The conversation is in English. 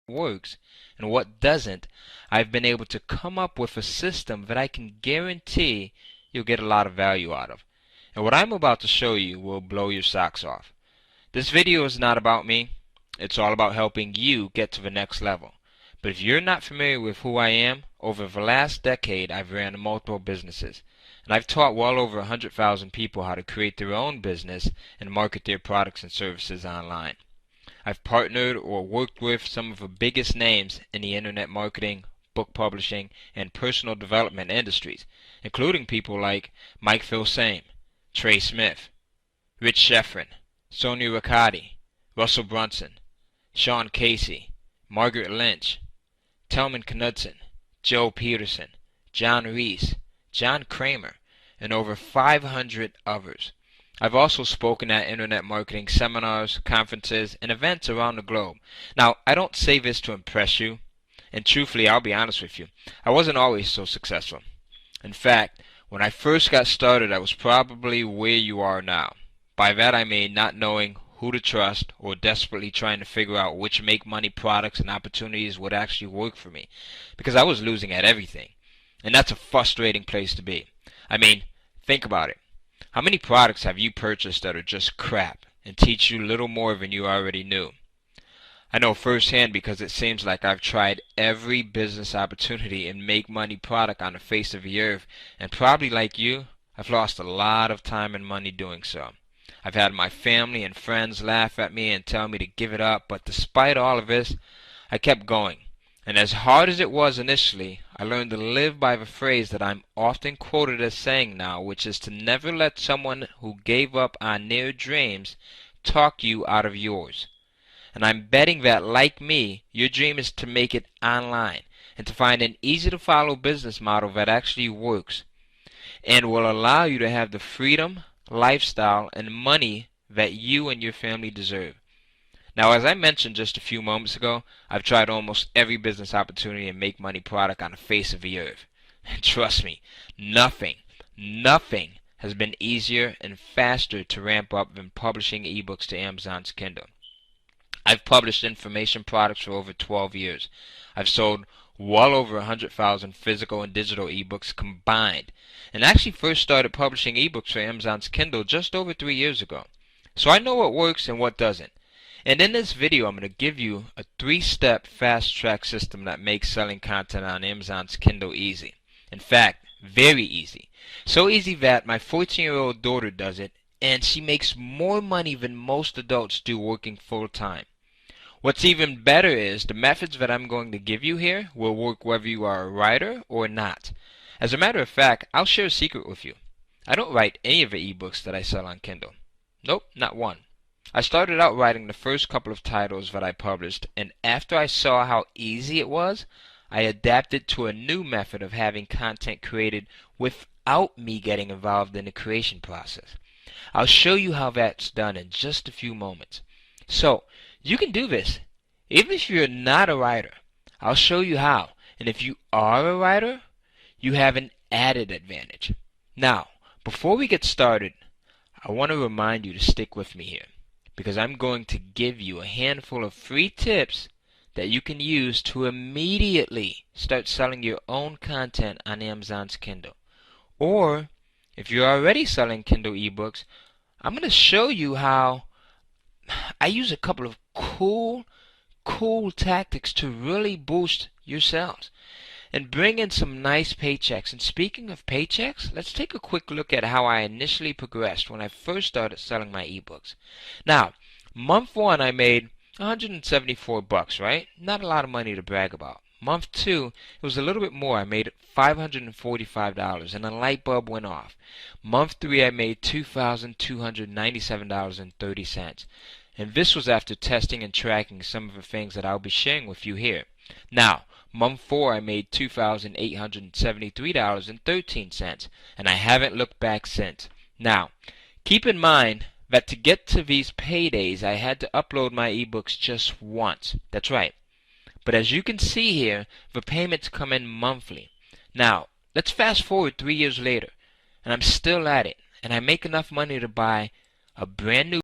works and what doesn't, I've been able to come up with a system that I can guarantee you'll get a lot of value out of. And what I'm about to show you will blow your socks off. This video is not about me. It's all about helping you get to the next level. But if you're not familiar with who I am, over the last decade I've ran multiple businesses. And I've taught well over 100,000 people how to create their own business and market their products and services online. I've partnered or worked with some of the biggest names in the internet marketing, book publishing, and personal development industries, including people like Mike Filsaime, Trey Smith, Rich Schefren, Sonia Riccardi, Russell Brunson, Sean Casey, Margaret Lynch, Telman Knudsen, Joe Peterson, John Reese, John Kramer, and over 500 others. I've also spoken at internet marketing seminars, conferences, and events around the globe. Now, I don't say this to impress you, and truthfully, I'll be honest with you, I wasn't always so successful. In fact, when I first got started, I was probably where you are now. By that I mean not knowing who to trust or desperately trying to figure out which make-money products and opportunities would actually work for me, because I was losing at everything. And that's a frustrating place to be. I mean, think about it. How many products have you purchased that are just crap and teach you little more than you already knew? I know firsthand because it seems like I've tried every business opportunity and make-money product on the face of the earth, and probably like you, I've lost a lot of time and money doing so. I've had my family and friends laugh at me and tell me to give it up, but despite all of this, I kept going. And as hard as it was initially, I learned to live by the phrase that I'm often quoted as saying now, which is to never let someone who gave up on their dreams talk you out of yours. And I'm betting that, like me, your dream is to make it online and to find an easy-to-follow business model that actually works and will allow you to have the freedom, lifestyle, and money that you and your family deserve. Now, as I mentioned just a few moments ago, I've tried almost every business opportunity and make-money product on the face of the earth. And trust me, nothing has been easier and faster to ramp up than publishing ebooks to Amazon's Kindle. I've published information products for over 12 years. I've sold well over 100,000 physical and digital ebooks combined, and actually first started publishing ebooks for Amazon's Kindle just over 3 years ago. So I know what works and what doesn't. And in this video, I'm going to give you a 3-step fast-track system that makes selling content on Amazon's Kindle easy. In fact, very easy. So easy that my 14-year-old daughter does it, and she makes more money than most adults do working full-time. What's even better is the methods that I'm going to give you here will work whether you are a writer or not. As a matter of fact, I'll share a secret with you. I don't write any of the ebooks that I sell on Kindle. Nope, not one. I started out writing the first couple of titles that I published, and after I saw how easy it was, I adapted to a new method of having content created without me getting involved in the creation process. I'll show you how that's done in just a few moments. So, you can do this, even if you're not a writer. I'll show you how. And if you are a writer, you have an added advantage. Now, before we get started, I want to remind you to stick with me here, because I'm going to give you a handful of free tips that you can use to immediately start selling your own content on Amazon's Kindle. Or, if you're already selling Kindle ebooks, I'm going to show you how I use a couple of cool tactics to really boost your sales and bring in some nice paychecks. And speaking of paychecks, let's take a quick look at how I initially progressed when I first started selling my ebooks. Now, month 1 I made $174, right? Not a lot of money to brag about. Month 2, it was a little bit more. I made $545 and a light bulb went off. Month 3, I made $2,297.30. And this was after testing and tracking some of the things that I'll be sharing with you here. Now, month 4, I made $2,873.13, and I haven't looked back since. Now, keep in mind that to get to these paydays, I had to upload my ebooks just once. That's right. But as you can see here, the payments come in monthly. Now, let's fast forward 3 years later, and I'm still at it, and I make enough money to buy a brand new